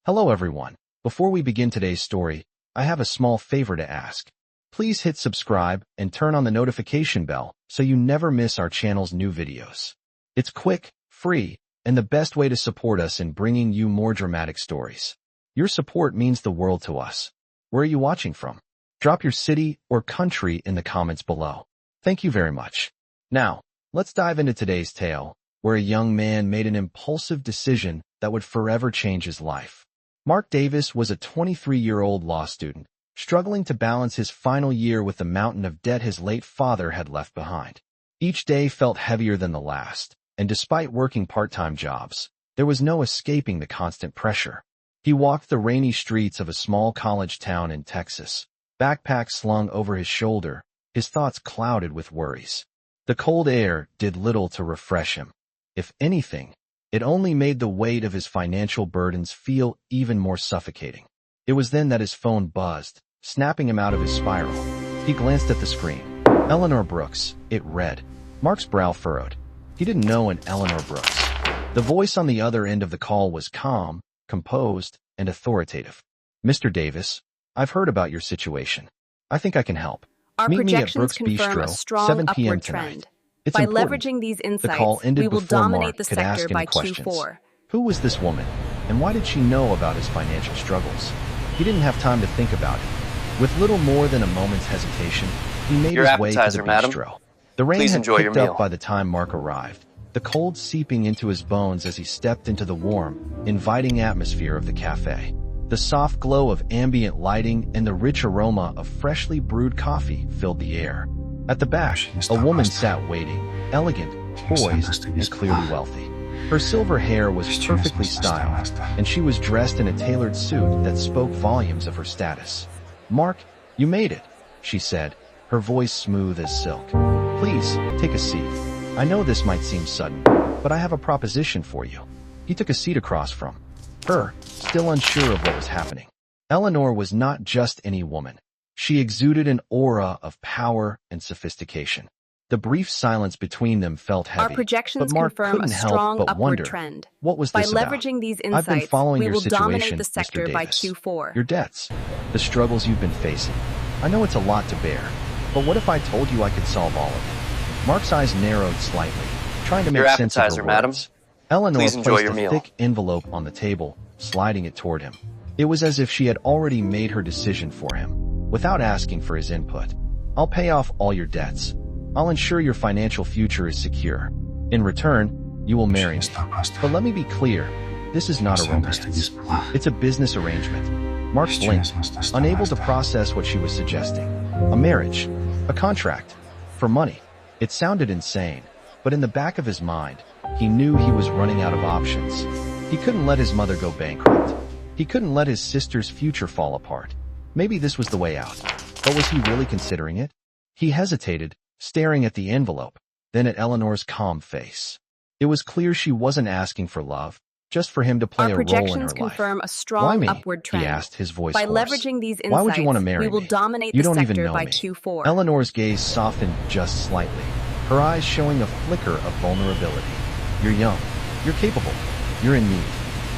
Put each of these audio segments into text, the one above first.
Hello everyone. Before we begin today's story, I have a small favor to ask. Please hit subscribe and turn on the notification bell so you never miss our channel's new videos. It's quick, free, and the best way to support us in bringing you more dramatic stories. Your support means the world to us. Where are you watching from? Drop your city or country in the comments below. Thank you very much. Now, let's dive into today's tale, where a young man made an impulsive decision that would forever change his life. Mark Davis was a 23-year-old law student, struggling to balance his final year with the mountain of debt his late father had left behind. Each day felt heavier than the last, and despite working part-time jobs, there was no escaping the constant pressure. He walked the rainy streets of a small college town in Texas, backpack slung over his shoulder, his thoughts clouded with worries. The cold air did little to refresh him. If anything, it only made the weight of his financial burdens feel even more suffocating. It was then that his phone buzzed, snapping him out of his spiral. He glanced at the screen. Eleanor Brooks, it read. Mark's brow furrowed. He didn't know an Eleanor Brooks. The voice on the other end of the call was calm, composed, and authoritative. Mr. Davis, I've heard about your situation. I think I can help. Our Meet me at projections Brooks confirm Bistro, a strong 7 p.m. upward tonight. trend. It's By important. leveraging these The call insights, ended we will before dominate Mark the could ask sector any by questions. Q4. Who was this woman, and why did she know about his financial struggles? He didn't have time to think about it. With little more than a moment's hesitation, he made Your his way to the appetizer, madam. bistro. The rain Please had enjoy your picked meal. up by the time Mark arrived, the cold seeping into his bones as he stepped into the warm, inviting atmosphere of the cafe. The soft glow of ambient lighting and the rich aroma of freshly brewed coffee filled the air. At the back, a woman sat waiting, elegant, poised, and clearly wealthy. Her silver hair was perfectly styled, and she was dressed in a tailored suit that spoke volumes of her status. "Mark, you made it," she said, her voice smooth as silk. "Please, take a seat. I know this might seem sudden, but I have a proposition for you." He took a seat across from her, still unsure of what was happening. Eleanor was not just any woman. She exuded an aura of power and sophistication. The brief silence between them felt heavy, Our projections but Mark confirm a couldn't help strong but upward wonder, trend. what was By this about? leveraging these I've been insights, following we your will dominate situation, the Mr. sector by Davis. Q4. Your debts, the struggles you've been facing. I know it's a lot to bear, but what if I told you I could solve all of it? Mark's eyes narrowed slightly, trying to make Your sense of her appetizer, madam. words. Eleanor Please enjoy placed your a meal. thick envelope on the table, sliding it toward him. It was as if she had already made her decision for him, without asking for his input. "I'll pay off all your debts. I'll ensure your financial future is secure. In return, you will marry me. But let me be clear, this is not a romance. It's a business arrangement." Mark blinked, unable to process what she was suggesting. A marriage, a contract, for money. It sounded insane, but in the back of his mind, he knew he was running out of options. He couldn't let his mother go bankrupt. He couldn't let his sister's future fall apart. Maybe this was the way out. But was he really considering it? He hesitated, staring at the envelope, then at Eleanor's calm face. It was clear she wasn't asking for love, just for him to play Our a role in her projections life. confirm a "Why strong me?" upward trend. he asked, his voice By hoarse. leveraging these "Why would insights, you want to marry we will me? dominate You the don't even sector know by me." Q4. Eleanor's gaze softened just slightly, her eyes showing a flicker of vulnerability. "You're young. You're capable. You're in need.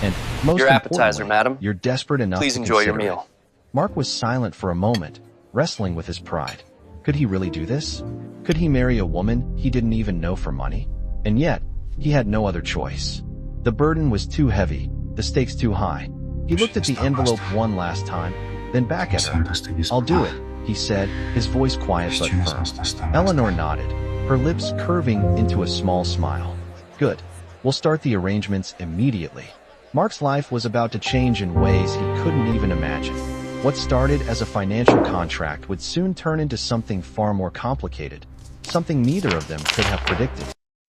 And most Your appetizer, importantly, madam. you're desperate enough Please to enjoy your consider it." meal. Mark was silent for a moment, wrestling with his pride. Could he really do this? Could he marry a woman he didn't even know for money? And yet, he had no other choice. The burden was too heavy, the stakes too high. He looked at the envelope one last time, then back at her. "I'll do it," he said, his voice quiet but firm. Eleanor nodded, her lips curving into a small smile. "Good. We'll start the arrangements immediately." Mark's life was about to change in ways he couldn't even imagine. What started as a financial contract would soon turn into something far more complicated, something neither of them could have predicted.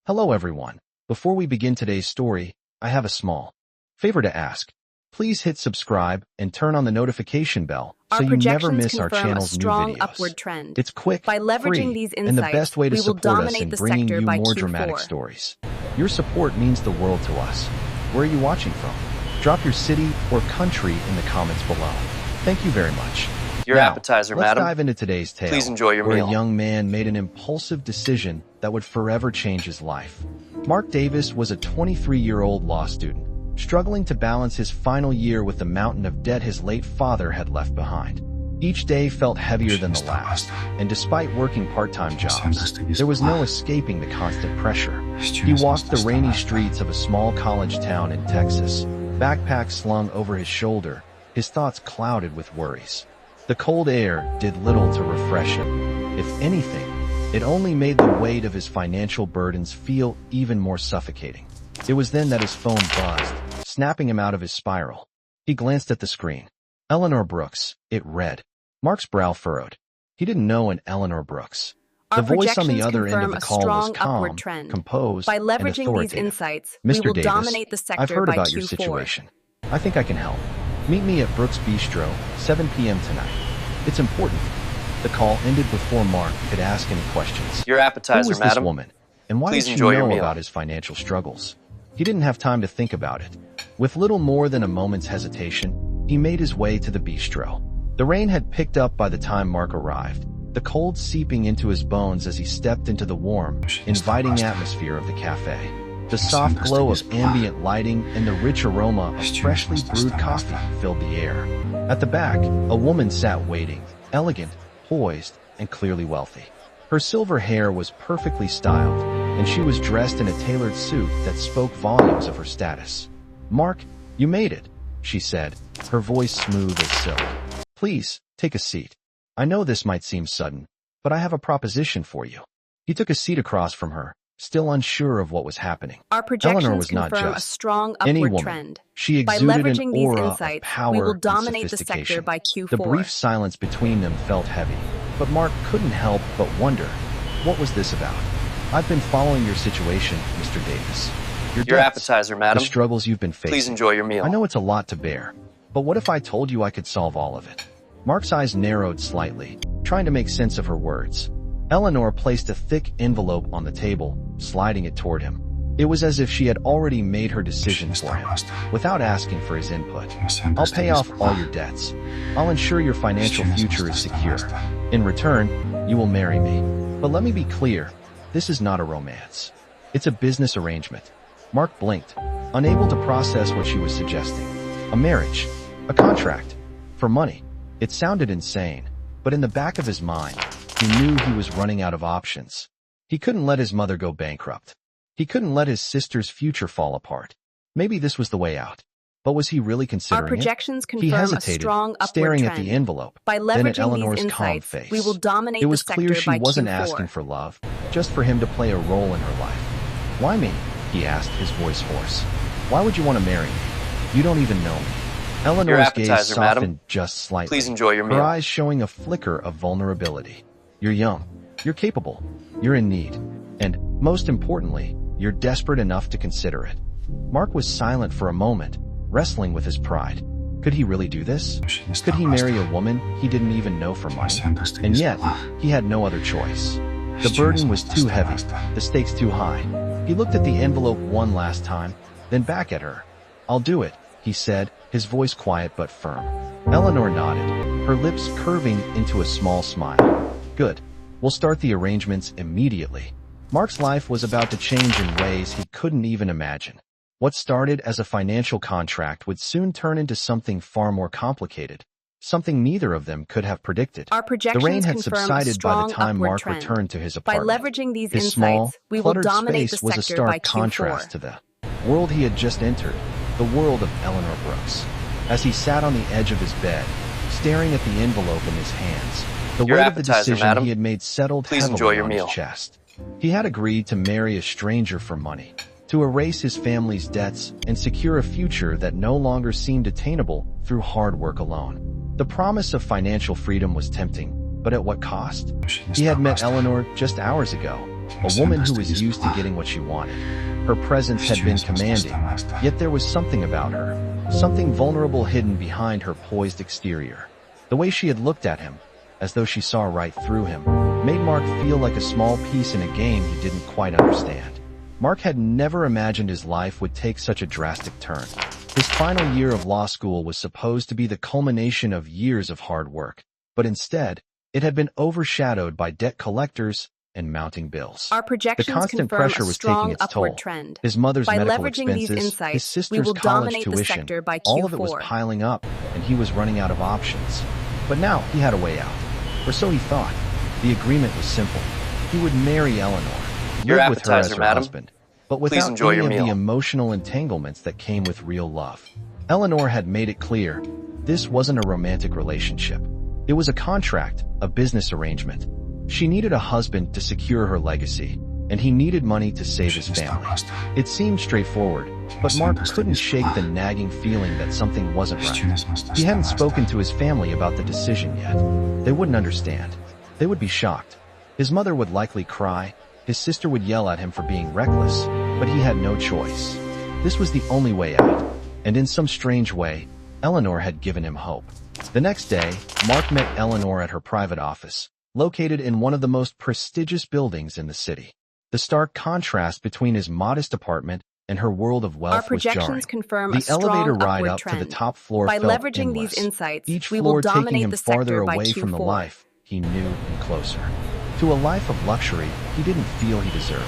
Hello everyone. Before we begin today's story, I have a small favor to ask. Please hit subscribe and turn on the notification bell so you never miss our channel's new videos. Upward trend. It's quick, By leveraging free, these and the insights, best way to we will support us dominate in the bringing sector you by more Q4. dramatic stories. Your support means the world to us. Where are you watching from? Drop your city or country in the comments below. Thank you very much. Your Now, appetizer, let's madam. dive into today's tale, Please enjoy your where meal. a young man made an impulsive decision that would forever change his life. Mark Davis was a 23-year-old law student, struggling to balance his final year with the mountain of debt his late father had left behind. Each day felt heavier than the last, and despite working part-time jobs, there was no escaping the constant pressure. He walked the rainy streets of a small college town in Texas, backpack slung over his shoulder, his thoughts clouded with worries. The cold air did little to refresh him. If anything, it only made the weight of his financial burdens feel even more suffocating. It was then that his phone buzzed, snapping him out of his spiral. He glanced at the screen. Eleanor Brooks, it read. Mark's brow furrowed. He didn't know an Eleanor Brooks. The voice on the other end of the call was calm, composed, and authoritative. These insights, Mr. Davis, dominate the sector I've heard by about Q4. your situation. I think I can help. Meet me at Brooks Bistro, 7 p.m. tonight. It's important. The call ended before Mark could ask any questions. Your appetizer, Who was madam. this woman, and why Please did she enjoy your know meal. about his financial struggles? He didn't have time to think about it. With little more than a moment's hesitation, he made his way to the bistro. The rain had picked up by the time Mark arrived, the cold seeping into his bones as he stepped into the warm, inviting atmosphere of the cafe. The soft glow of ambient lighting and the rich aroma of freshly brewed coffee filled the air. At the back, a woman sat waiting, elegant, poised, and clearly wealthy. Her silver hair was perfectly styled, and she was dressed in a tailored suit that spoke volumes of her status. "Mark, you made it," she said, her voice smooth as silk. "Please, take a seat. I know this might seem sudden, but I have a proposition for you." He took a seat across from her, still unsure of what was happening. Our projections Eleanor was not confirm a just strong any upward woman. trend. She By exuded leveraging an these aura insights, of power we will and dominate the sophistication. sector by Q4. The brief silence between them felt heavy, but Mark couldn't help but wonder, what was this about? "I've been following your situation, Mr. Davis. Your Your debts, appetizer, madam. the struggles you've been facing. Please enjoy your meal. I know it's a lot to bear, but what if I told you I could solve all of it?" Mark's eyes narrowed slightly, trying to make sense of her words. Eleanor placed a thick envelope on the table, sliding it toward him. It was as if she had already made her decision for him, without asking for his input. "I'll pay off all your debts. I'll ensure your financial future is secure. In return, you will marry me. But let me be clear, this is not a romance. It's a business arrangement." Mark blinked, unable to process what she was suggesting. A marriage, a contract, for money. It sounded insane, but in the back of his mind, he knew he was running out of options. He couldn't let his mother go bankrupt. He couldn't let his sister's future fall apart. Maybe this was the way out. But was he really Our considering projections it? He confirm a hesitated, strong upward staring trend. at the envelope, By then at leveraging Eleanor's these calm insights, face. we will dominate It was the clear sector she by wasn't Q4. asking for love, just for him to play a role in her life. "Why me?" he asked, his voice hoarse. "Why would you want to marry me? You don't even know me." Your Eleanor's gaze appetizer, softened madam. just slightly, Please enjoy your meal. her eyes showing a flicker of vulnerability. "You're young. You're capable. You're in need. And, most importantly, you're desperate enough to consider it." Mark was silent for a moment, wrestling with his pride. Could he really do this? Could he marry a woman he didn't even know for money? And yet, he had no other choice. The burden was too heavy, the stakes too high. He looked at the envelope one last time, then back at her. "I'll do it," he said, his voice quiet but firm. Eleanor nodded, her lips curving into a small smile. "Good. We'll start the arrangements immediately." Mark's life was about to change in ways he couldn't even imagine. What started as a financial contract would soon turn into something far more complicated, something neither of them could have predicted. Our The projections rain had confirm a subsided by strong the time upward Mark trend. returned to his By apartment. leveraging these His insights, small, we will cluttered dominate space the was a sector by stark contrast Q4. to the world he had just entered, the world of Eleanor Brooks. As he sat on the edge of his bed, staring at the envelope in his hands, the Your weight of the appetizer, decision madam. he had made settled Please heavily enjoy your on meal. his chest. He had agreed to marry a stranger for money, to erase his family's debts and secure a future that no longer seemed attainable through hard work alone. The promise of financial freedom was tempting, but at what cost? He had met Eleanor just hours ago, a woman who was used to getting what she wanted. Her presence had been commanding, yet there was something about her, something vulnerable hidden behind her poised exterior. The way she had looked at him, as though she saw right through him, made Mark feel like a small piece in a game he didn't quite understand. Mark had never imagined his life would take such a drastic turn. His final year of law school was supposed to be the culmination of years of hard work, but instead, it had been overshadowed by debt collectors and mounting bills. Our The projections constant confirm pressure a was taking strong its upward toll. trend. His mother's By medical leveraging these expenses, his insights, we sister's will college dominate the tuition, sector by all of it was Q4. piling up, and he was running out of options. But now he had a way out. Or so he thought. The agreement was simple. He would marry Eleanor, Your live with her as appetizer, her madam. husband, but Please without enjoy any your of the meal. emotional entanglements that came with real love. Eleanor had made it clear, this wasn't a romantic relationship. It was a contract, a business arrangement. She needed a husband to secure her legacy, and he needed money to save his family. It seemed straightforward, but Mark couldn't shake the nagging feeling that something wasn't right. He hadn't spoken to his family about the decision yet. They wouldn't understand. They would be shocked. His mother would likely cry, his sister would yell at him for being reckless, but he had no choice. This was the only way out, and in some strange way, Eleanor had given him hope. The next day, Mark met Eleanor at her private office, located in one of the most prestigious buildings in the city. The stark contrast between his modest apartment and her world of wealth was jarring. Our projections confirm a The strong elevator ride upward up trend. to the top floor By felt leveraging endless, these insights, each we will floor taking dominate him the farther sector by away from the Q4. life he knew and closer. To a life of luxury he didn't feel he deserved.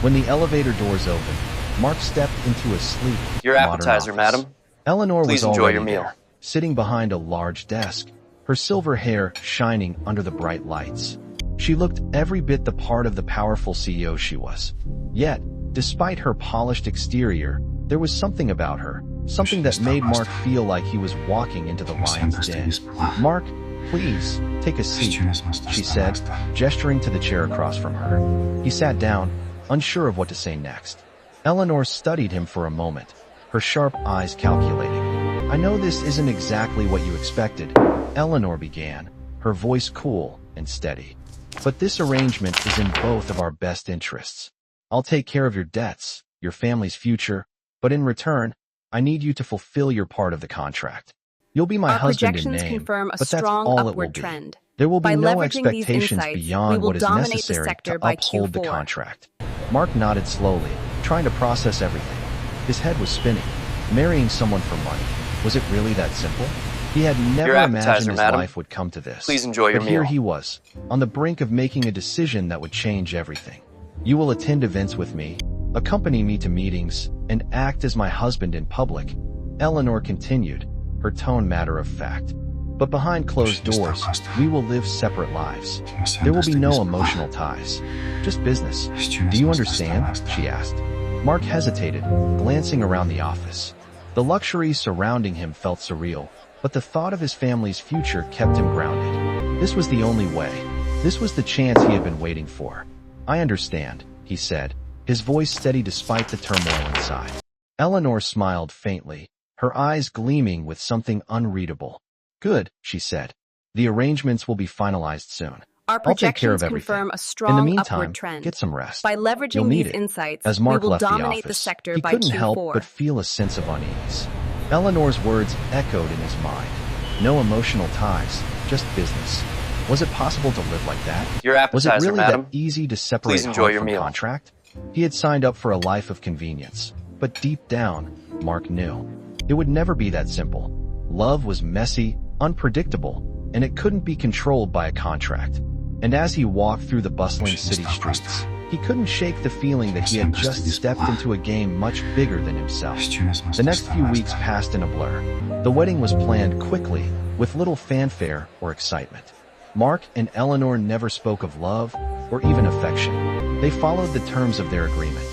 When the elevator doors opened, Mark stepped into a sleek, Your modern appetizer, office. madam. Eleanor Please was enjoy already your meal. there, sitting behind a large desk, her silver hair shining under the bright lights. She looked every bit the part of the powerful CEO she was. Yet, despite her polished exterior, there was something about her, something that made Mark feel like he was walking into the lion's den. "Mark, please, take a seat," she said, gesturing to the chair across from her. He sat down, unsure of what to say next. Eleanor studied him for a moment, her sharp eyes calculating. "I know this isn't exactly what you expected," Eleanor began, her voice cool and steady. "But this arrangement is in both of our best interests. I'll take care of your debts, your family's future, but in return, I need you to fulfill your part of the contract. You'll be my Our husband in projections name, confirm a but that's strong all it will upward be. trend. There will By be no leveraging these expectations insights, we beyond will what is dominate the necessary sector to by uphold the Q4. contract." Mark nodded slowly, trying to process everything. His head was spinning. Marrying someone for money, was it really that simple? He had never Your appetizer, imagined his madam. life would come to this. Please enjoy your But here meal. he was, on the brink of making a decision that would change everything. "You will attend events with me, accompany me to meetings, and act as my husband in public," Eleanor continued, her tone matter of fact. "But behind closed doors, we will live separate lives. There will be no emotional ties. Just business. Do you understand?" she asked. Mark hesitated, glancing around the office. The luxuries surrounding him felt surreal, but the thought of his family's future kept him grounded. This was the only way. This was the chance he had been waiting for. "I understand," he said, his voice steady despite the turmoil inside. Eleanor smiled faintly, her eyes gleaming with something unreadable. "Good," she said. "The arrangements will be finalized soon. Our I'll take care of projections everything. confirm a In the strong meantime, upward trend. get some rest. By You'll leveraging need these it." insights, As Mark we will left the dominate the office, sector he by couldn't Q4. help but feel a sense of unease. Eleanor's words echoed in his mind. No emotional ties, just business. Was it possible to live like that? Your Was it appetizer, really madam. that easy to separate Please enjoy heart your from meal. contract? He had signed up for a life of convenience, but deep down, Mark knew. It would never be that simple. Love was messy, unpredictable, and it couldn't be controlled by a contract. And as he walked through the bustling city streets, he couldn't shake the feeling that he had just stepped into a game much bigger than himself. The next few weeks passed in a blur. The wedding was planned quickly, with little fanfare or excitement. Mark and Eleanor never spoke of love or even affection. They followed the terms of their agreement.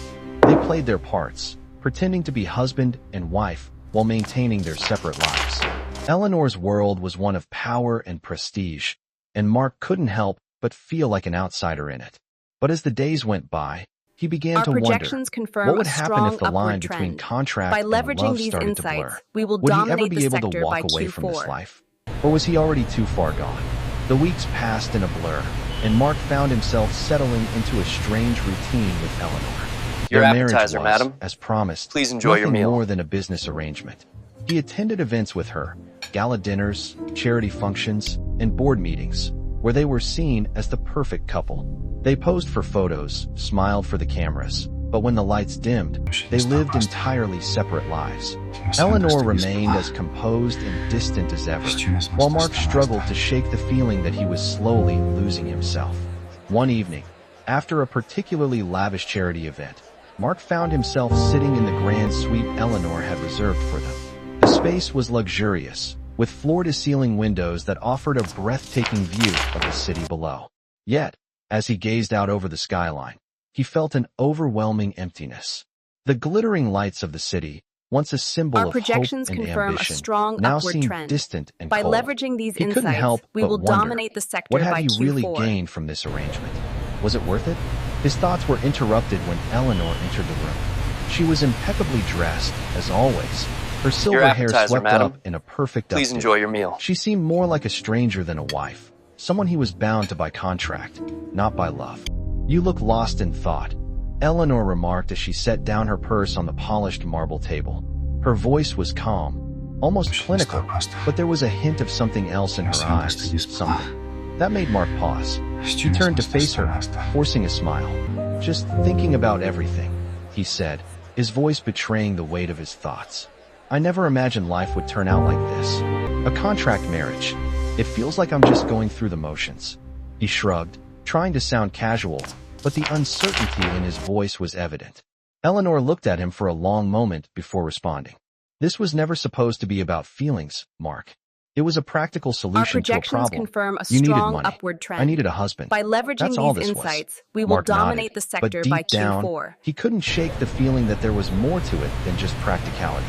They played their parts, pretending to be husband and wife while maintaining their separate lives. Eleanor's world was one of power and prestige, and Mark couldn't help but feel like an outsider in it. But as the days went by, he began to wonder projections confirm what would a happen strong if the line upward between trend. contract By and leveraging love these started to insights, blur. we will Would he dominate ever be the able to sector walk by away from this Q4. life? Or was he already too far gone? The weeks passed in a blur, and Mark found himself settling into a strange routine with Eleanor. Your Their marriage appetizer, was, madam. as promised, Please enjoy your nothing meal. more than a business arrangement. He attended events with her, gala dinners, charity functions, and board meetings, where they were seen as the perfect couple. They posed for photos, smiled for the cameras, but when the lights dimmed, they lived entirely separate lives. Eleanor remained as composed and distant as ever, while Mark struggled to shake the feeling that he was slowly losing himself. One evening, After a particularly lavish charity event, Mark found himself sitting in the grand suite Eleanor had reserved for them. The space was luxurious, with floor-to-ceiling windows that offered a breathtaking view of the city below. Yet, as he gazed out over the skyline, he felt an overwhelming emptiness. The glittering lights of the city, once a symbol Our of projections hope and confirm ambition, a strong now upward seemed trend. distant and By cold. leveraging these He couldn't insights, help we but will wonder, dominate the sector what had by he really Q4. gained from this arrangement? Was it worth it? His thoughts were interrupted when Eleanor entered the room. She was impeccably dressed, as always, her silver hair swept madam. up in a perfect Please updo. enjoy your meal. She seemed more like a stranger than a wife, someone he was bound to by contract, not by love. "You look lost in thought," Eleanor remarked as she set down her purse on the polished marble table. Her voice was calm, almost clinical, but there was a hint of something else in her eyes, something that made Mark pause. He turned to face her, forcing a smile. "Just thinking about everything," he said, his voice betraying the weight of his thoughts. "I never imagined life would turn out like this. A contract marriage. It feels like I'm just going through the motions." He shrugged, trying to sound casual, but the uncertainty in his voice was evident. Eleanor looked at him for a long moment before responding. "This was never supposed to be about feelings, Mark. It was a practical Our solution to a projections problem. confirm a You needed strong money. upward trend. I needed a husband. By leveraging That's all these this was." insights, we will Mark dominate nodded, the sector but by deep down, Q4. he couldn't shake the feeling that there was more to it than just practicality.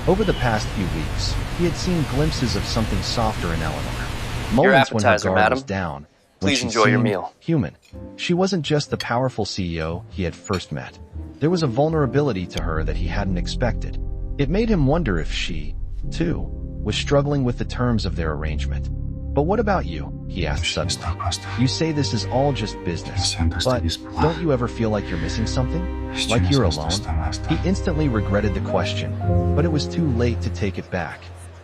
Over the past few weeks, he had seen glimpses of something softer in Eleanor. Moments when her appetizer, guard was madam. down, when Please she enjoy your seemed meal. human. She wasn't just the powerful CEO he had first met. There was a vulnerability to her that he hadn't expected. It made him wonder if she, too, was struggling with the terms of their arrangement. "But what about you?" he asked suddenly. "You say this is all just business, but don't you ever feel like you're missing something? Like you're alone?" He instantly regretted the question, but it was too late to take it back.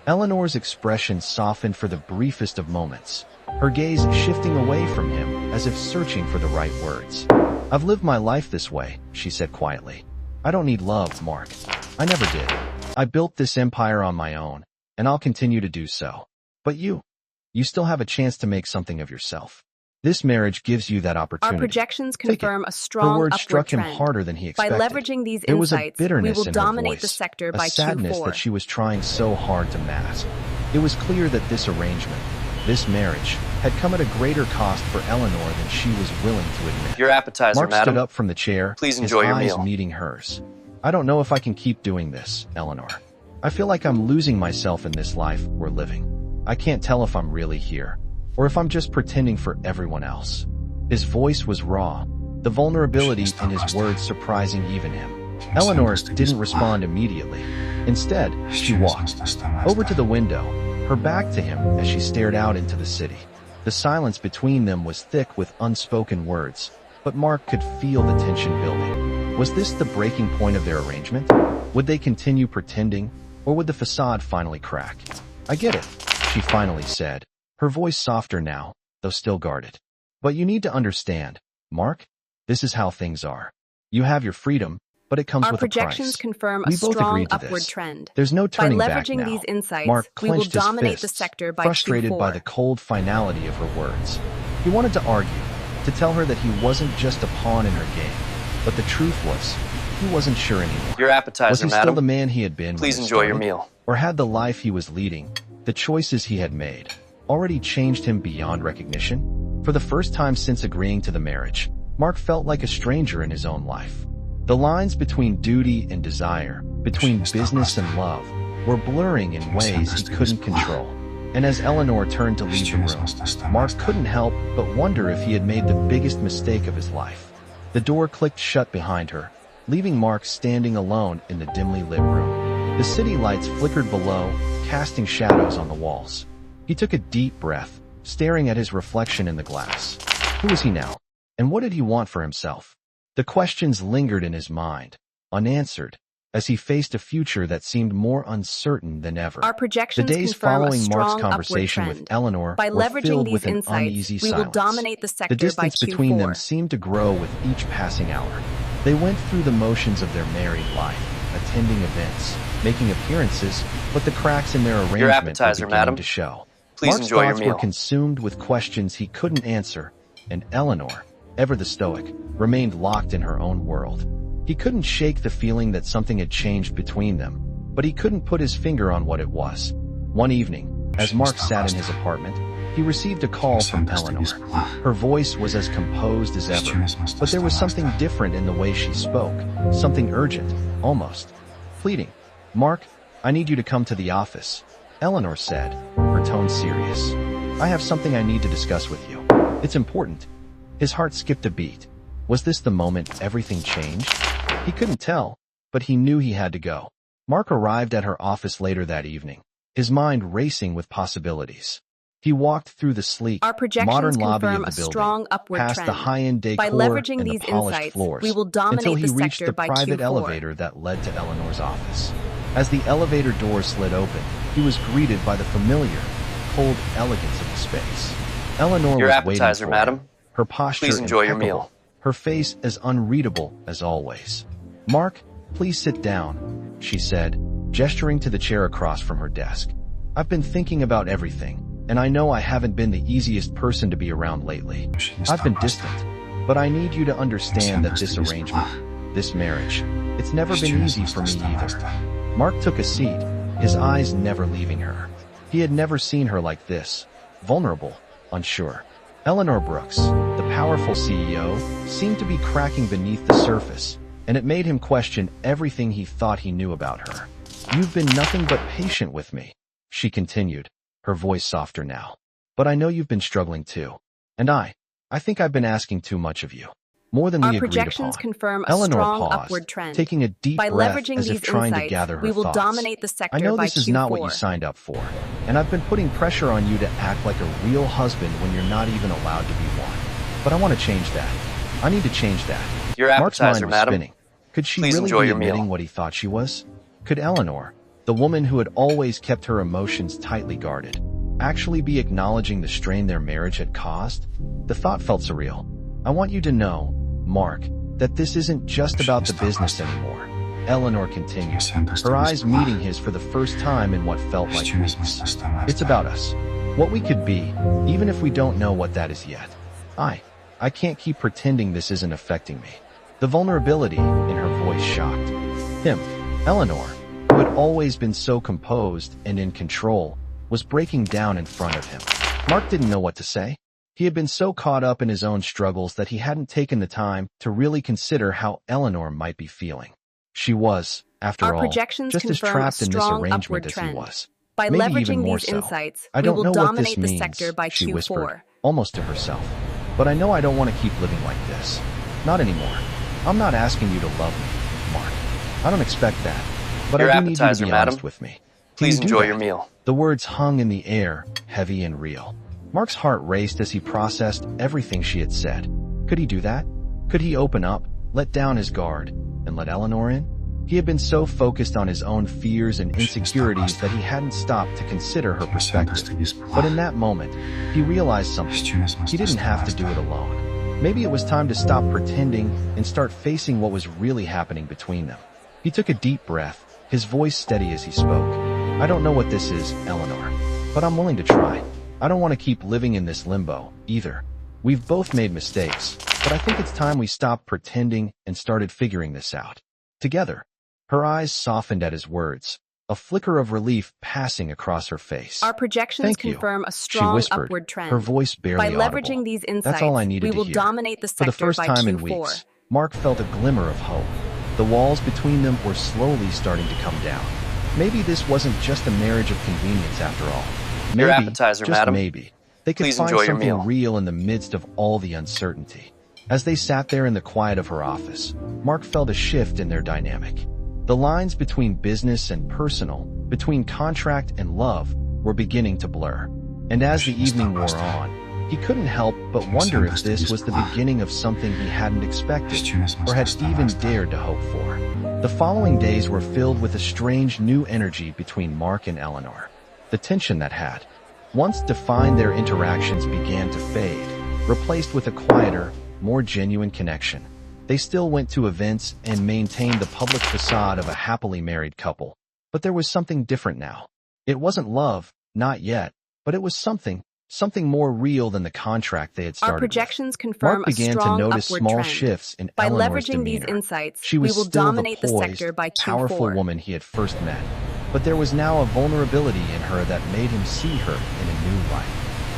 Eleanor's expression softened for the briefest of moments, her gaze shifting away from him as if searching for the right words. "I've lived my life this way," she said quietly. "I don't need love, Mark. I never did. I built this empire on my own, and I'll continue to do so. But you still have a chance to make something of yourself. This marriage gives you that opportunity. Our projections Take it." confirm a Her strong words upward struck him trend. harder than he By expected. leveraging these There was a insights, we bitterness will in her dominate voice, the sector a by sadness Q4. that she was trying so hard to mask. It was clear that this arrangement, this marriage, had come at a greater cost for Eleanor than she was willing to admit. Your appetizer, Mark madam. stood up from the chair, Please enjoy his your eyes meal. meeting hers. "I don't know if I can keep doing this, Eleanor. I feel like I'm losing myself in this life we're living. I can't tell if I'm really here, or if I'm just pretending for everyone else." His voice was raw, the vulnerability in his words surprising even him. Eleanor didn't respond immediately. Instead, she walked over to the window, her back to him as she stared out into the city. The silence between them was thick with unspoken words, but Mark could feel the tension building. Was this the breaking point of their arrangement? Would they continue pretending, or would the facade finally crack? "I get it," she finally said, her voice softer now, though still guarded. "But you need to understand, Mark, this is how things are. You have your freedom, but it comes Our with a price. projections confirm a We both strong agreed to upward this. trend. There's no By turning back leveraging now." these insights, Mark we will clenched his dominate the fists, sector by frustrated Q4. by the cold finality of her words. He wanted to argue, to tell her that he wasn't just a pawn in her game, but the truth was, he wasn't sure anymore. Your appetizer, Was he still madam. the man he had been? Please when it enjoy your started? meal. Or had the life he was leading, the choices he had made, already changed him beyond recognition? For the first time since agreeing to the marriage, Mark felt like a stranger in his own life. The lines between duty and desire, between business and love, were blurring in ways he couldn't control. And as Eleanor turned to leave the room, Mark couldn't help but wonder if he had made the biggest mistake of his life. The door clicked shut behind her, leaving Mark standing alone in the dimly lit room. The city lights flickered below, casting shadows on the walls. He took a deep breath, staring at his reflection in the glass. Who was he now? And what did he want for himself? The questions lingered in his mind, unanswered, as he faced a future that seemed more uncertain than ever. Our projections The days confirm a following Mark's strong conversation upward with trend. Eleanor By were leveraging filled these with an insights, uneasy we will silence. dominate the sector The distance by between them Q4. seemed to grow with each passing hour. They went through the motions of their married life, attending events, making appearances, but the cracks in their arrangement appetizer, were beginning madam. to show. Please Mark's enjoy your thoughts meal. were consumed with questions he couldn't answer, and Eleanor, ever the stoic, remained locked in her own world. He couldn't shake the feeling that something had changed between them, but he couldn't put his finger on what it was. One evening, as Mark sat in his apartment, he received a call from Eleanor. Her voice was as composed as ever, but there was something different in the way she spoke, something urgent, almost pleading. "Mark, I need you to come to the office," Eleanor said, her tone serious. "I have something I need to discuss with you. It's important." His heart skipped a beat. Was this the moment everything changed? He couldn't tell, but he knew he had to go. Mark arrived at her office later that evening, his mind racing with possibilities. He walked through the sleek, modern lobby of the building, past the high-end decor and the polished floors, until he reached the private elevator that led to Eleanor's office. As the elevator doors slid open, he was greeted by the familiar, cold elegance of the space. Eleanor was waiting for him, her posture Please enjoy your impeccable, meal. her face as unreadable as always. "Mark, please sit down," she said, gesturing to the chair across from her desk. "I've been thinking about everything, and I know I haven't been the easiest person to be around lately. I've been distant, but I need you to understand that this arrangement, this marriage, it's never been easy for me either." Mark took a seat, his eyes never leaving her. He had never seen her like this, vulnerable, unsure. Eleanor Brooks, the powerful CEO, seemed to be cracking beneath the surface, and it made him question everything he thought he knew about her. "You've been nothing but patient with me," she continued, her voice softer now. "But I know you've been struggling too. And I think I've been asking too much of you. More than we agreed upon." Our projections confirm a Eleanor strong paused, upward trend. taking a deep By breath leveraging as if these trying to insights, gather her we will thoughts. dominate the sector "I know by this is not what you Q4. signed up for, and I've been putting pressure on you to act like a real husband when you're not even allowed to be one. But I want to change that. I need to change that." Your Mark's mind appetizer, was madam. spinning. Could she Please really enjoy be your admitting meal. what he thought she was? Could Eleanor, the woman who had always kept her emotions tightly guarded, actually be acknowledging the strain their marriage had caused? The thought felt surreal. "I want you to know, Mark, that this isn't just about the business anymore," Eleanor continued, her eyes meeting his for the first time in what felt like weeks. "It's about us. What we could be, even if we don't know what that is yet. I can't keep pretending this isn't affecting me." The vulnerability in her voice shocked him. Eleanor, who had always been so composed and in control, was breaking down in front of him. Mark didn't know what to say. He had been so caught up in his own struggles that he hadn't taken the time to really consider how Eleanor might be feeling. She was, after Our all, projections just as confirm a trapped in this strong arrangement upward as he trend. was. By Maybe leveraging even more these so. insights, "I we don't will know what this dominate the means," sector by she Q4. whispered, almost to herself. "But I know I don't want to keep living like this. Not anymore. I'm not asking you to love me, Mark. I don't expect that. But Your I do need you to appetizer, be madam. honest with me. Can Please you do enjoy that?" your meal. The words hung in the air, heavy and real. Mark's heart raced as he processed everything she had said. Could he do that? Could he open up, let down his guard, and let Eleanor in? He had been so focused on his own fears and insecurities that he hadn't stopped to consider her perspective. But in that moment, he realized something. He didn't have to do it alone. Maybe it was time to stop pretending and start facing what was really happening between them. He took a deep breath, his voice steady as he spoke. "I don't know what this is, Eleanor, but I'm willing to try. I don't want to keep living in this limbo, either. We've both made mistakes, but I think it's time we stopped pretending and started figuring this out together." Her eyes softened at his words, a flicker of relief passing across her face. Our projections "Thank you," confirm a she strong whispered, upward trend. her voice barely By audible. leveraging these insights, That's all I needed we to will hear. dominate the For sector the first by time Q4. in weeks, Mark felt a glimmer of hope. The walls between them were slowly starting to come down. Maybe this wasn't just a marriage of convenience after all. Your Maybe, appetizer, just madam. maybe, they could Please find enjoy your something meal. real in the midst of all the uncertainty. As they sat there in the quiet of her office, Mark felt a shift in their dynamic. The lines between business and personal, between contract and love, were beginning to blur. And as the evening wore on, he couldn't help but wonder if this was the beginning of something he hadn't expected, or had even dared to hope for. The following days were filled with a strange new energy between Mark and Eleanor. The tension that had once defined their interactions began to fade, replaced with a quieter, more genuine connection. They still went to events and maintained the public facade of a happily married couple. But there was something different now. It wasn't love, not yet, but it was something something more real than the contract they had Our started projections with. confirm Mark a began to strong notice upward small trend. shifts in By Eleanor's leveraging these demeanor. insights, She we was will still the dominate the poised, sector by powerful Q4. woman he had first met, but there was now a vulnerability in her that made him see her in a new light.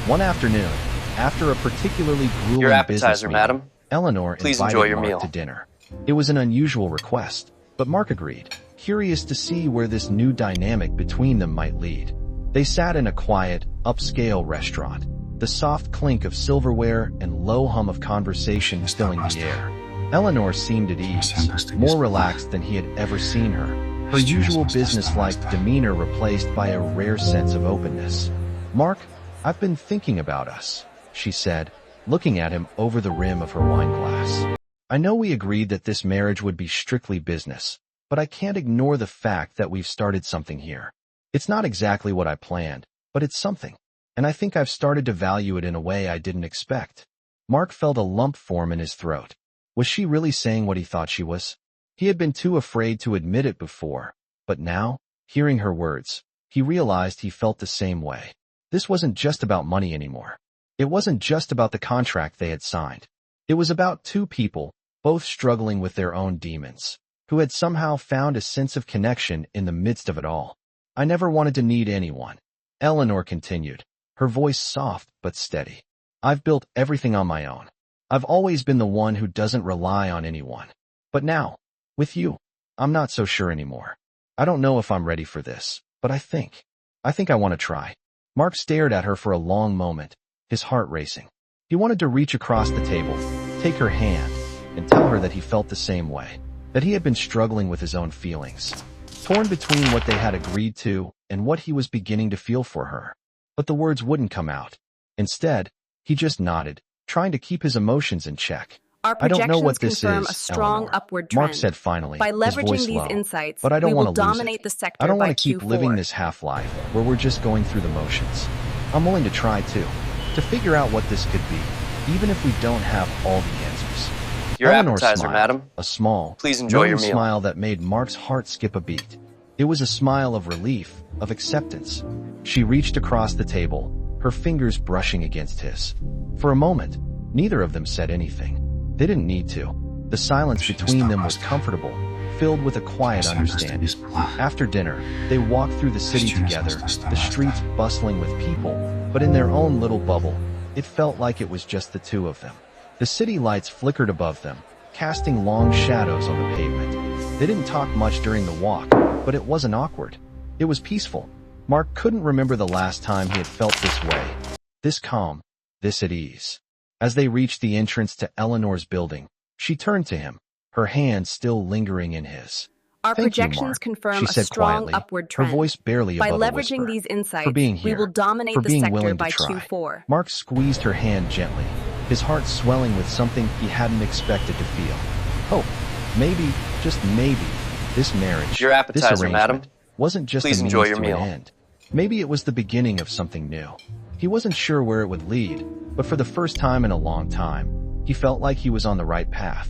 One afternoon, after a particularly grueling Your business appetizer, meeting, madam. Eleanor Please invited enjoy your Mark meal. to dinner. It was an unusual request, but Mark agreed, curious to see where this new dynamic between them might lead. They sat in a quiet, upscale restaurant, the soft clink of silverware and low hum of conversation filling the air. Eleanor seemed at ease, more relaxed than he had ever seen her, her usual businesslike demeanor replaced by a rare sense of openness. "Mark, I've been thinking about us," she said, looking at him over the rim of her wine glass. "I know we agreed that this marriage would be strictly business, but I can't ignore the fact that we've started something here. It's not exactly what I planned, but it's something, and I think I've started to value it in a way I didn't expect." Mark felt a lump form in his throat. Was she really saying what he thought she was? He had been too afraid to admit it before, but now, hearing her words, he realized he felt the same way. This wasn't just about money anymore. It wasn't just about the contract they had signed. It was about two people, both struggling with their own demons, who had somehow found a sense of connection in the midst of it all. "I never wanted to need anyone," Eleanor continued, her voice soft but steady. "I've built everything on my own. I've always been the one who doesn't rely on anyone. But now, with you, I'm not so sure anymore. I don't know if I'm ready for this, but I think I want to try." Mark stared at her for a long moment, his heart racing. He wanted to reach across the table, take her hand, and tell her that he felt the same way, that he had been struggling with his own feelings, torn between what they had agreed to and what he was beginning to feel for her. But the words wouldn't come out. Instead, he just nodded, trying to keep his emotions in check. Our "I don't know what projections this confirm is, a strong Eleanor," upward trend. Mark said finally, By his leveraging voice these low. insights, "But I don't we want will to lose dominate it. the sector I don't by want to keep Q4. living this half-life where we're just going through the motions. I'm willing to try too, to figure out what this could be, even if we don't have all the answers." Your Eleanor appetizer, smiled, madam. a small, Please enjoy knowing your meal. smile that made Mark's heart skip a beat. It was a smile of relief, of acceptance. She reached across the table, her fingers brushing against his. For a moment, neither of them said anything. They didn't need to. The silence between them was comfortable, filled with a quiet understanding. After dinner, they walked through the city together, the streets bustling with people, but in their own little bubble. It felt like it was just the two of them. The city lights flickered above them, casting long shadows on the pavement. They didn't talk much during the walk, but it wasn't awkward. It was peaceful. Mark couldn't remember the last time he had felt this way. This calm, this at ease. As they reached the entrance to Eleanor's building, she turned to him, her hand still lingering in his. Our "Thank you, projections Mark," confirm she a said strong quietly, upward her trend. voice barely By above a leveraging whisper. these insights, "For being we here, will dominate for the being sector willing to by try." Q4. Mark squeezed her hand gently, his heart swelling with something he hadn't expected to feel. Hope. Maybe, just maybe, this marriage, Your appetizer, this arrangement, madam. wasn't just Please a means enjoy your to meal. an end. Maybe it was the beginning of something new. He wasn't sure where it would lead, but for the first time in a long time, he felt like he was on the right path.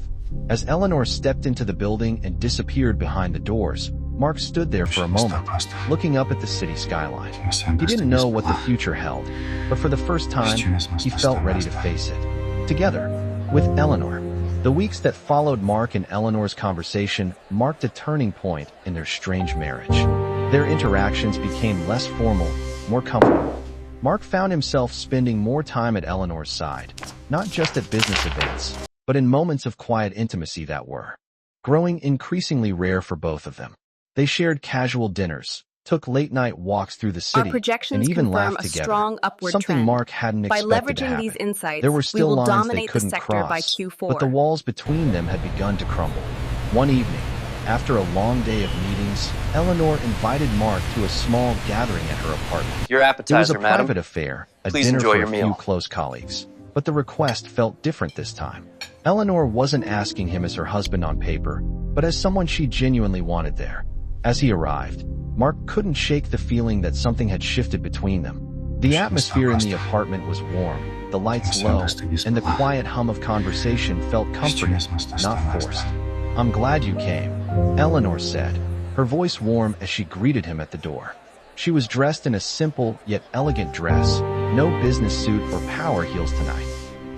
As Eleanor stepped into the building and disappeared behind the doors, Mark stood there for a moment, looking up at the city skyline. He didn't know what the future held, but for the first time, he felt ready to face it. Together, with Eleanor. The weeks that followed Mark and Eleanor's conversation marked a turning point in their strange marriage. Their interactions became less formal, more comfortable. Mark found himself spending more time at Eleanor's side, not just at business events, but in moments of quiet intimacy that were growing increasingly rare for both of them. They shared casual dinners, took late-night walks through the city, Our projections and even confirm laughed a together, strong upward something trend. Mark hadn't By expected to leveraging happen. these insights, There were we still will lines they dominate the couldn't sector by cross, Q4. but the walls between them had begun to crumble. One evening, after a long day of meetings, Eleanor invited Mark to a small gathering at her apartment. Your It was a appetizer, madam. private affair, a Please dinner enjoy for your a few meal. close colleagues. But the request felt different this time. Eleanor wasn't asking him as her husband on paper, but as someone she genuinely wanted there. As he arrived, Mark couldn't shake the feeling that something had shifted between them. The atmosphere in the apartment was warm, the lights low, and the quiet hum of conversation felt comforting, not forced. "I'm glad you came," Eleanor said, her voice warm as she greeted him at the door. She was dressed in a simple yet elegant dress, no business suit or power heels tonight.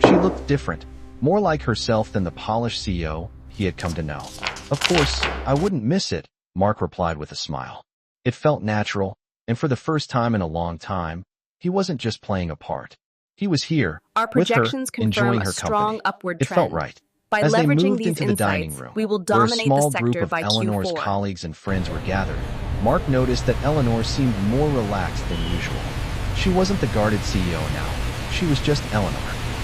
She looked different, more like herself than the polished CEO he had come to know. Of course, I wouldn't miss it, Mark replied with a smile. It felt natural, and for the first time in a long time, he wasn't just playing a part. He was here, Our with her, projections enjoying confirm a her strong company. upward It felt trend. right. By As they leveraging moved these into the dining insights, room, we will where a dominate small the group sector of by Eleanor's Q4. colleagues and friends were gathered, Mark noticed that Eleanor seemed more relaxed than usual. She wasn't the guarded CEO now. She was just Eleanor.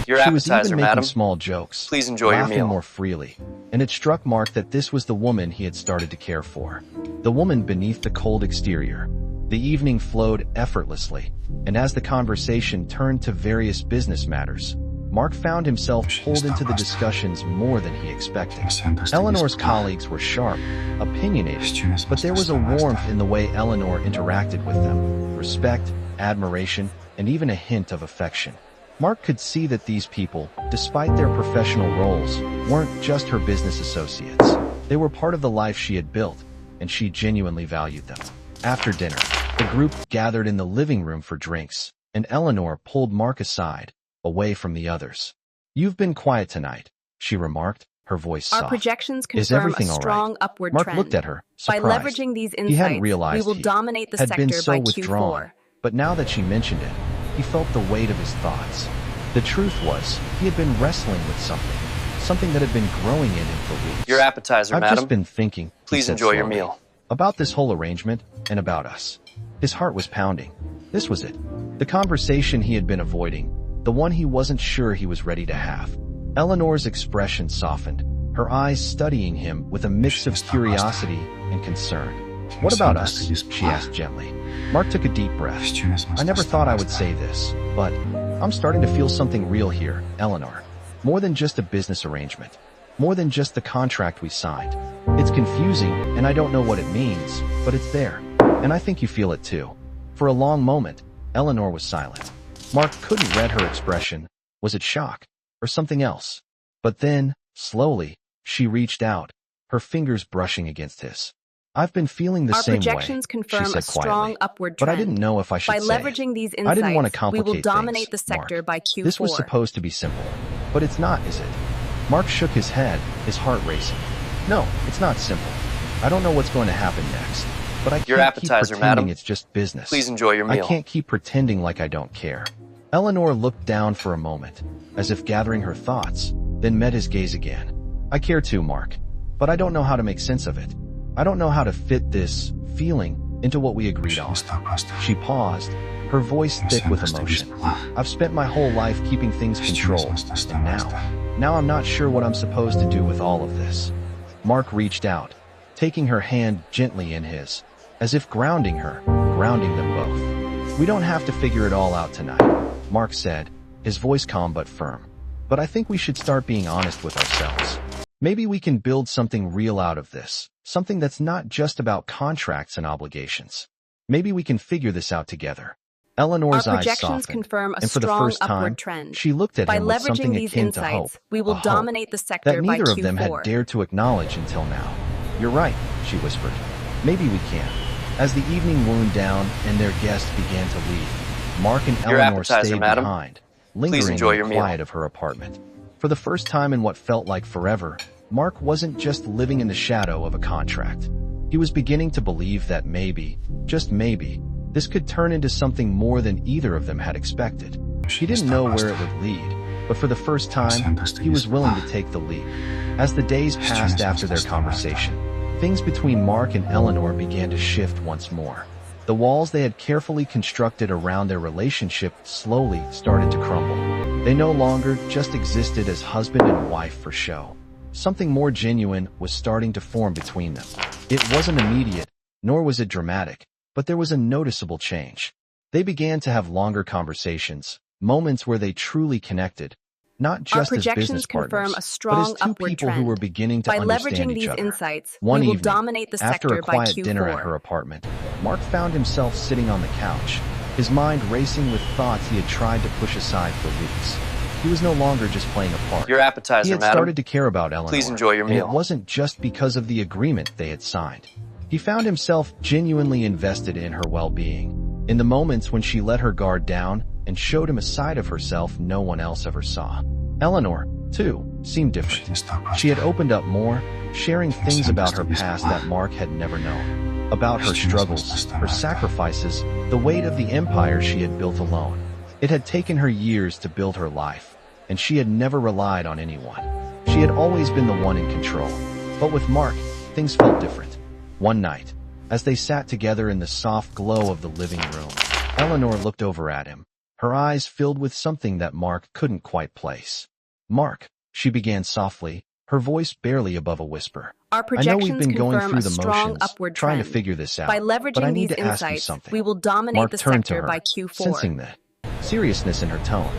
Your She was appetizer, even making madam. small jokes, Please enjoy your laughing meal. more freely, and it struck Mark that this was the woman he had started to care for. The woman beneath the cold exterior. The evening flowed effortlessly, and as the conversation turned to various business matters, Mark found himself pulled into the discussions more than he expected. Eleanor's colleagues were sharp, opinionated, but there was a warmth in the way Eleanor interacted with them. Respect, admiration, and even a hint of affection. Mark could see that these people, despite their professional roles, weren't just her business associates. They were part of the life she had built, and she genuinely valued them. After dinner, the group gathered in the living room for drinks, and Eleanor pulled Mark aside, away from the others. "You've been quiet tonight," she remarked, her voice soft. Our projections "Is confirm a everything all right?" strong upward Mark trend. looked at her, By surprised. leveraging these He hadn't insights, realized we will he dominate the had sector been so by withdrawn, Q4. but now that she mentioned it, he felt the weight of his thoughts. The truth was, he had been wrestling with something that had been growing in him for weeks. Your appetizer, "I've madam. just been thinking," he Please said enjoy your slowly, meal. "about this whole arrangement and about us." His heart was pounding. This was it. The conversation he had been avoiding, the one he wasn't sure he was ready to have. Eleanor's expression softened, her eyes studying him with a mix of curiosity and concern. "What about us?" she asked gently. Mark took a deep breath. "I never thought I would say this, but I'm starting to feel something real here, Eleanor. More than just a business arrangement. More than just the contract we signed. It's confusing, and I don't know what it means, but it's there. And I think you feel it too." For a long moment, Eleanor was silent. Mark couldn't read her expression. Was it shock? Or something else? But then, slowly, she reached out, her fingers brushing against his. "I've been feeling the Our same way," projections she confirm said a strong quietly. upward "But trend. I didn't know if I should By say it. leveraging these I didn't want to insights, we complicate will things, dominate the sector Mark. by Q4. This was supposed to be simple. But it's not, is it?" Mark shook his head, his heart racing. "No, it's not simple. I don't know what's going to happen next. But I Your can't keep appetizer, pretending madam. it's just business. Please enjoy your I meal. can't keep pretending like I don't care." Eleanor looked down for a moment, as if gathering her thoughts, then met his gaze again. "I care too, Mark. But I don't know how to make sense of it. I don't know how to fit this feeling into what we agreed on." She paused, her voice thick with emotion. "I've spent my whole life keeping things controlled, and now I'm not sure what I'm supposed to do with all of this." Mark reached out, taking her hand gently in his, as if grounding them both. "We don't have to figure it all out tonight," Mark said, his voice calm but firm. "But I think we should start being honest with ourselves. Maybe we can build something real out of this, something that's not just about contracts and obligations. Maybe we can figure this out together." Eleanor's Our eyes projections softened, confirm a and for the strong first time, upward trend. she looked at By him with leveraging something these akin to hope. insights, we will A hope dominate the sector that by neither of them Q4. had dared to acknowledge until now. "You're right," she whispered. "Maybe we can." As the evening wound down and their guests began to leave, Mark and Your Eleanor appetizer, stayed madam. behind, Please lingering enjoy in your the meal. quiet of her apartment. For the first time in what felt like forever, Mark wasn't just living in the shadow of a contract. He was beginning to believe that maybe, just maybe, this could turn into something more than either of them had expected. He didn't know where it would lead, but for the first time, he was willing to take the leap. As the days passed after their conversation, things between Mark and Eleanor began to shift once more. The walls they had carefully constructed around their relationship slowly started to crumble. They no longer just existed as husband and wife for show. Something more genuine was starting to form between them. It wasn't immediate, nor was it dramatic, but there was a noticeable change. They began to have longer conversations, moments where they truly connected, not just as business partners, confirm a strong but as two upward people trend. who were beginning to By understand leveraging each these other. insights, One we will evening, dominate the after sector a by quiet Q4. dinner at her apartment, Mark found himself sitting on the couch, his mind racing with thoughts he had tried to push aside for weeks. He was no longer just playing a part. Your appetizer, He had madam. started to care about Eleanor. Please enjoy your And meal. it wasn't just because of the agreement they had signed. He found himself genuinely invested in her well-being, in the moments when she let her guard down and showed him a side of herself no one else ever saw. Eleanor, too, seemed different. She had opened up more, sharing things about her past that Mark had never known. About her struggles, her sacrifices, the weight of the empire she had built alone. It had taken her years to build her life, and she had never relied on anyone. She had always been the one in control. But with Mark, things felt different. One night, as they sat together in the soft glow of the living room, Eleanor looked over at him, her eyes filled with something that Mark couldn't quite place. "Mark," she began softly, her voice barely above a whisper. Our "I know we've projections been going confirm through a the strong motions, upward trying to trend. figure this out, By but I leveraging need these to ask you insights, something." we will dominate Mark the turned to sector her, by Q4. sensing the seriousness in her tone.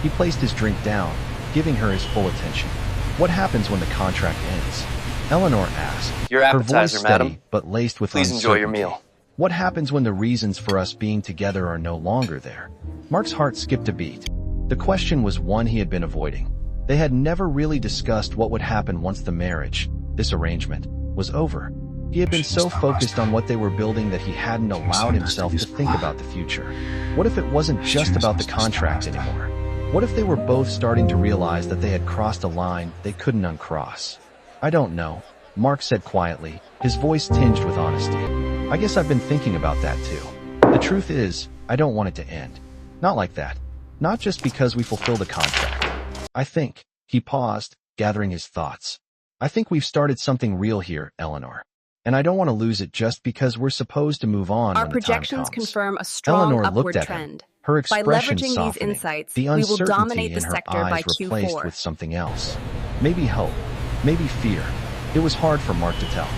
He placed his drink down, giving her his full attention. "What happens when the contract ends?" Eleanor asked, Your her voice appetizer, steady madam. but laced with Please enjoy your uncertainty. meal. "What happens when the reasons for us being together are no longer there?" Mark's heart skipped a beat. The question was one he had been avoiding. They had never really discussed what would happen once the marriage, this arrangement, was over. He had been so focused on what they were building that he hadn't allowed himself to think about the future. What if it wasn't just about the contract anymore? What if they were both starting to realize that they had crossed a line they couldn't uncross? "I don't know," Mark said quietly, his voice tinged with honesty. "I guess I've been thinking about that too. The truth is, I don't want it to end. Not like that. Not just because we fulfilled a contract. I think," he paused, gathering his thoughts. "I think we've started something real here, Eleanor. And I don't want to lose it just because we're supposed to move on Our when the time projections comes." confirm a strong Eleanor upward looked at trend. him, her By expression leveraging softening, these insights, the we will uncertainty dominate the in her sector by eyes replaced Q4. with something else. Maybe hope, maybe fear. It was hard for Mark to tell,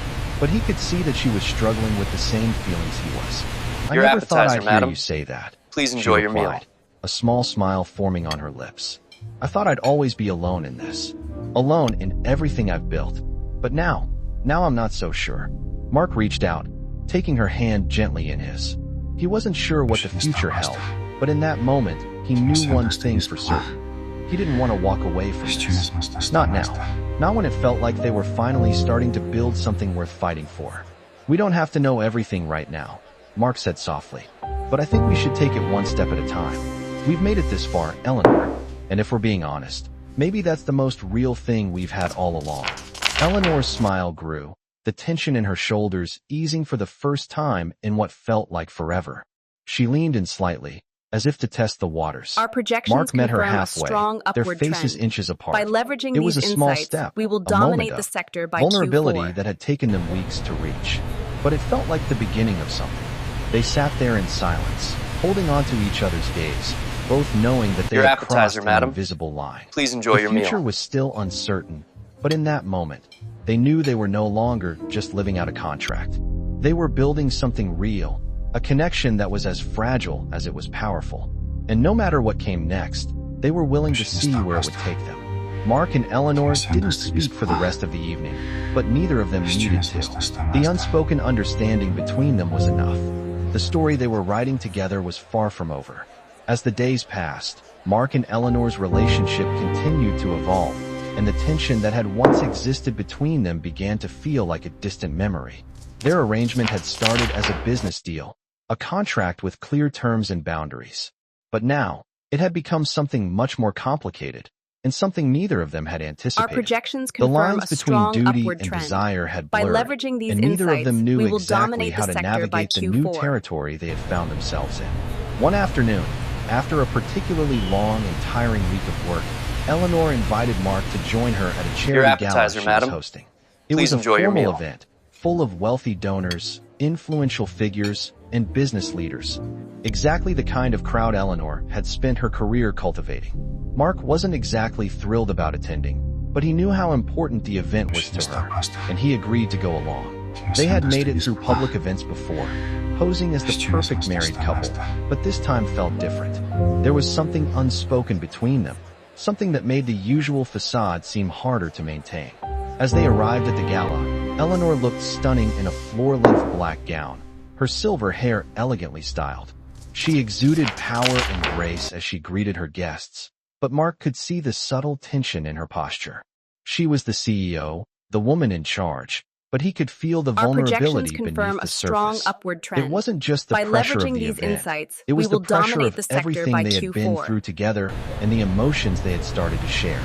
but he could see that she was struggling with the same feelings he was. "I Your never thought appetizer, I'd hear madam. you say that," Please she enjoy your meal. replied, a small smile forming on her lips. "I thought I'd always be alone in this. Alone in everything I've built. But now I'm not so sure." Mark reached out, taking her hand gently in his. He wasn't sure what the future held, but in that moment, he knew one thing for certain. He didn't want to walk away from this. Not now. Not when it felt like they were finally starting to build something worth fighting for. "We don't have to know everything right now," Mark said softly. "But I think we should take it one step at a time. We've made it this far, Eleanor. And if we're being honest, maybe that's the most real thing we've had all along." Eleanor's smile grew, the tension in her shoulders easing for the first time in what felt like forever. She leaned in slightly, as if to test the waters. Our projections Mark met her confirm a halfway, strong their upward faces trend. inches apart. By leveraging It was these a small insights, step, we will a moment dominate the of sector by vulnerability Q4. that had taken them weeks to reach. But it felt like the beginning of something. They sat there in silence, holding on to each other's gaze, both knowing that they Your had crossed appetizer, an madam. invisible line. Please enjoy your The future meal. was still uncertain, but in that moment, they knew they were no longer just living out a contract. They were building something real, a connection that was as fragile as it was powerful. And no matter what came next, they were willing to see where it would take them. Mark and Eleanor didn't speak for the rest of the evening, but neither of them needed to. The unspoken understanding between them was enough. The story they were writing together was far from over. As the days passed, Mark and Eleanor's relationship continued to evolve, and the tension that had once existed between them began to feel like a distant memory. Their arrangement had started as a business deal, a contract with clear terms and boundaries. But now, it had become something much more complicated, and something neither of them had anticipated. Our projections The confirm lines a between strong duty upward and trend. desire had By blurred, leveraging these and neither of them insights, knew we will exactly dominate how the to sector by navigate the new Q4. territory they had found themselves in. One afternoon, after a particularly long and tiring week of work, Eleanor invited Mark to join her at a charity gala appetizer, she madam. was hosting. It Please was a enjoy your formal meal. event, full of wealthy donors, influential figures, and business leaders. Exactly the kind of crowd Eleanor had spent her career cultivating. Mark wasn't exactly thrilled about attending, but he knew how important the event was to her, and he agreed to go along. They had made it through public events before, posing as the perfect married couple, but this time felt different. There was something unspoken between them, something that made the usual facade seem harder to maintain. As they arrived at the gala, Eleanor looked stunning in a floor-length black gown, her silver hair elegantly styled. She exuded power and grace as she greeted her guests, but Mark could see the subtle tension in her posture. She was the CEO, the woman in charge, but he could feel the Our projections vulnerability confirm beneath a the strong surface. upward trend. It wasn't just the By pressure of leveraging the these event. insights, It was we will the pressure dominate of the sector everything by they had been Q4. through together and the emotions they had started to share.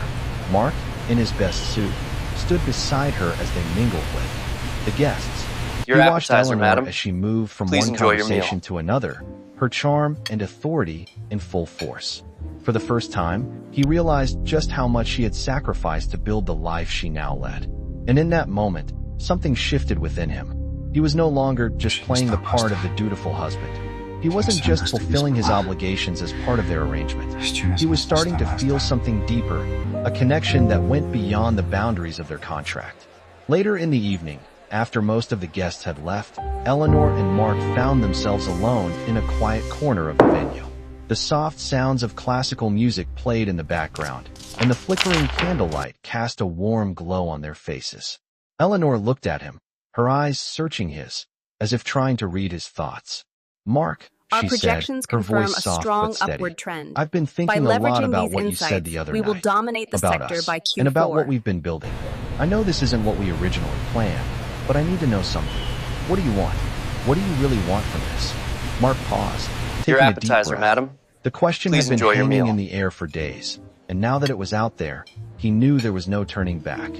Mark, in his best suit, stood beside her as they mingled with the guests. Your He watched appetizer, Eleanor madam. as she moved from Please one enjoy your conversation meal. to another, her charm and authority in full force. For the first time, he realized just how much she had sacrificed to build the life she now led. And in that moment, something shifted within him. He was no longer just playing the part of the dutiful husband. He wasn't just fulfilling his obligations as part of their arrangement. He was starting to feel something deeper, a connection that went beyond the boundaries of their contract. Later in the evening, after most of the guests had left, Eleanor and Mark found themselves alone in a quiet corner of the venue. The soft sounds of classical music played in the background, and the flickering candlelight cast a warm glow on their faces. Eleanor looked at him, her eyes searching his, as if trying to read his thoughts. "Mark," she said, her voice soft but steady. "I've been thinking a lot about what you said the other night, about us, and about what we've been building. I know this isn't what we originally planned, but I need to know something. What do you want? What do you really want from this?" Mark paused, taking Your a deep appetizer, breath. madam. The question Please had been enjoy your hanging meal. in the air for days, and now that it was out there, he knew there was no turning back.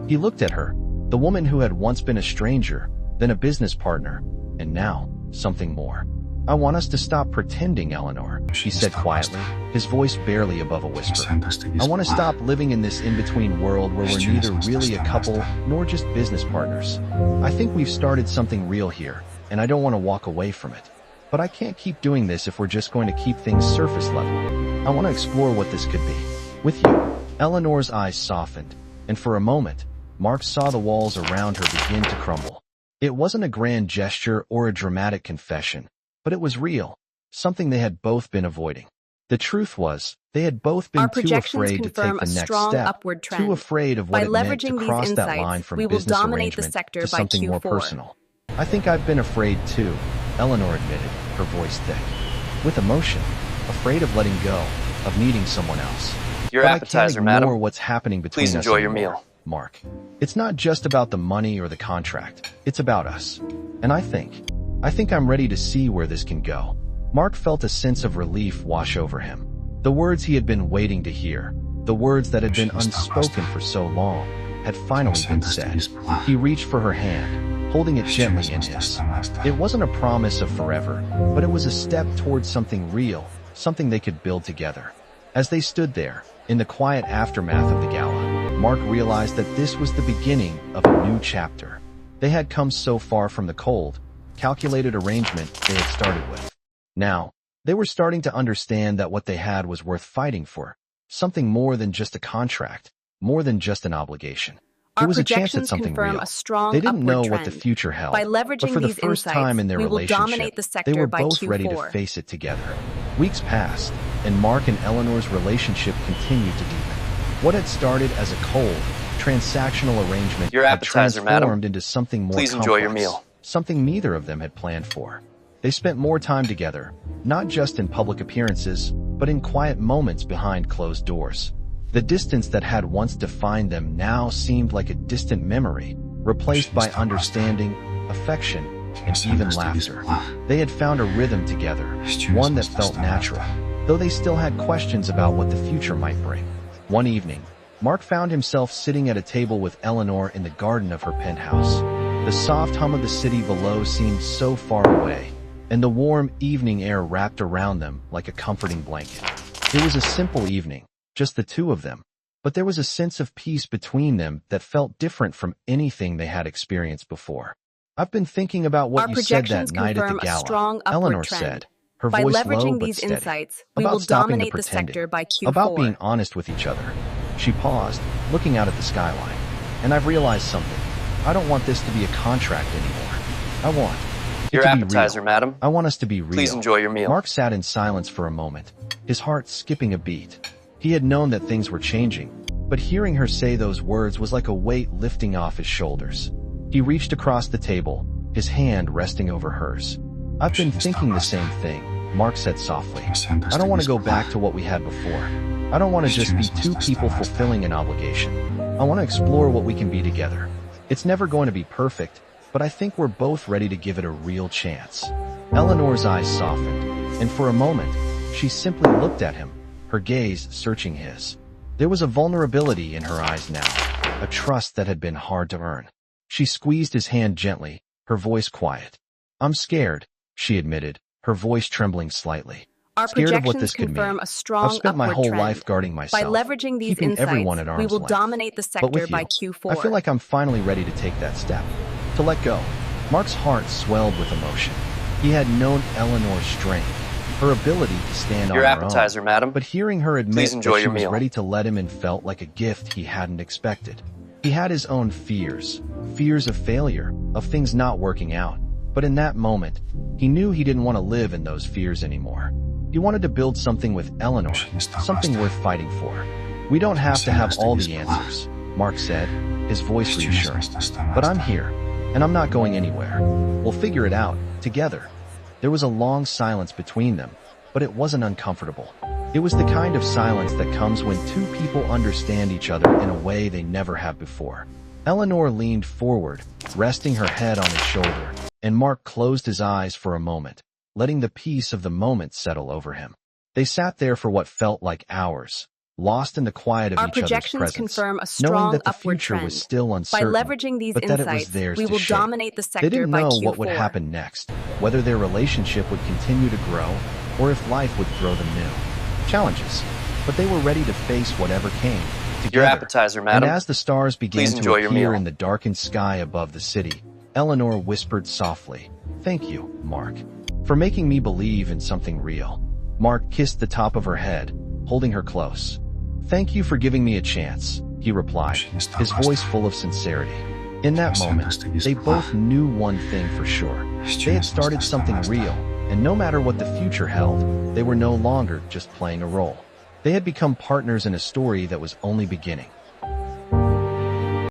He looked at her, the woman who had once been a stranger, then a business partner, and now something more. "I want us to stop pretending, Eleanor," he said quietly, his voice barely above a whisper. "I want to stop living in this in-between world where we're neither really a couple nor just business partners. I think we've started something real here, and I don't want to walk away from it. But I can't keep doing this if we're just going to keep things surface level. I want to explore what this could be. With you." Eleanor's eyes softened, and for a moment, Mark saw the walls around her begin to crumble. It wasn't a grand gesture or a dramatic confession, but it was real, something they had both been avoiding. The truth was, they had both been too afraid to take the next step, too afraid of what it meant to cross that line from business arrangement to something more personal. "I think I've been afraid too," Eleanor admitted, her voice thick. With emotion, afraid of letting go, of needing someone else. Your But appetizer, I can't ignore madam. what's happening between Please us enjoy your anymore, meal. Mark. It's not just about the money or the contract. It's about us. And I think I'm ready to see where this can go. Mark felt a sense of relief wash over him. The words he had been waiting to hear, the words that had been unspoken for so long, had finally been said. He reached for her hand, holding it gently in his. It wasn't a promise of forever, but it was a step towards something real, something they could build together. As they stood there, in the quiet aftermath of the gala, Mark realized that this was the beginning of a new chapter. They had come so far from the cold, calculated arrangement they had started with. Now, they were starting to understand that what they had was worth fighting for, something more than just a contract, more than just an obligation. It was a chance at something real. They didn't know what the future held, but for the first time in their relationship, they were both ready to face it together. Weeks passed, and Mark and Eleanor's relationship continued to deepen. What had started as a cold, transactional arrangement Your had appetizer, transformed madam. into something more Please complex, enjoy your meal. something neither of them had planned for. They spent more time together, not just in public appearances, but in quiet moments behind closed doors. The distance that had once defined them now seemed like a distant memory, replaced by understanding, affection, and even laughter. They had found a rhythm together, one that felt natural, though they still had questions about what the future might bring. One evening, Mark found himself sitting at a table with Eleanor in the garden of her penthouse. The soft hum of the city below seemed so far away, and the warm evening air wrapped around them like a comforting blanket. It was a simple evening, just the two of them, but there was a sense of peace between them that felt different from anything they had experienced before. "I've been thinking about what you said that night at the gala," Eleanor said, her voice low but steady, "about stopping the pretending, about being honest with each other." She paused, looking out at the skyline. "And I've realized something. I don't want this to be a contract anymore. I want it Your to be appetizer, real. madam. I want us to be real." Please enjoy your meal. Mark sat in silence for a moment, his heart skipping a beat. He had known that things were changing, but hearing her say those words was like a weight lifting off his shoulders. He reached across the table, his hand resting over hers. "I've been thinking the same thing," Mark said softly. "I don't want to go back to what we had before. I don't want to just be two people fulfilling an obligation. I want to explore what we can be together." It's never going to be perfect, but I think we're both ready to give it a real chance. Eleanor's eyes softened, and for a moment, she simply looked at him, her gaze searching his. There was a vulnerability in her eyes now, a trust that had been hard to earn. She squeezed his hand gently, her voice quiet. "I'm scared," she admitted, her voice trembling slightly. Our Scared of what projections this could confirm mean. a strong I've spent my upward whole trend. life guarding myself, By leveraging these keeping everyone insights, at we arm's will length. dominate the But sector with by you, Q4. I feel like I'm finally ready to take that step, to let go. Mark's heart swelled with emotion. He had known Eleanor's strength, her ability to stand Your on her appetizer, own. madam. But hearing her admit Please enjoy that she your was meal. ready to let him in felt like a gift he hadn't expected. He had his own fears of failure, of things not working out. But in that moment, he knew he didn't want to live in those fears anymore. He wanted to build something with Eleanor, something worth fighting for. "We don't have to have all the answers," Mark said, his voice reassuring. "But I'm here, and I'm not going anywhere. We'll figure it out, together." There was a long silence between them, but it wasn't uncomfortable. It was the kind of silence that comes when two people understand each other in a way they never have before. Eleanor leaned forward, resting her head on his shoulder, and Mark closed his eyes for a moment, letting the peace of the moment settle over him. They sat there for what felt like hours, lost in the quiet of Our each other's projections presence, confirm a knowing strong that the upward future trend. was still By uncertain, leveraging these but that it was insights, theirs we to will shape. dominate the They sector didn't by know Q4. what would happen next, whether their relationship would continue to grow, or if life would throw them new challenges. But they were ready to face whatever came, together. Your appetizer, madam. And as the stars began Please to enjoy your appear meal. in the darkened sky above the city, Eleanor whispered softly, "Thank you, Mark, for making me believe in something real." Mark kissed the top of her head, holding her close. "Thank you for giving me a chance," he replied, his voice full of sincerity. In that moment, they both knew one thing for sure. They had started something real, and no matter what the future held, they were no longer just playing a role. They had become partners in a story that was only beginning.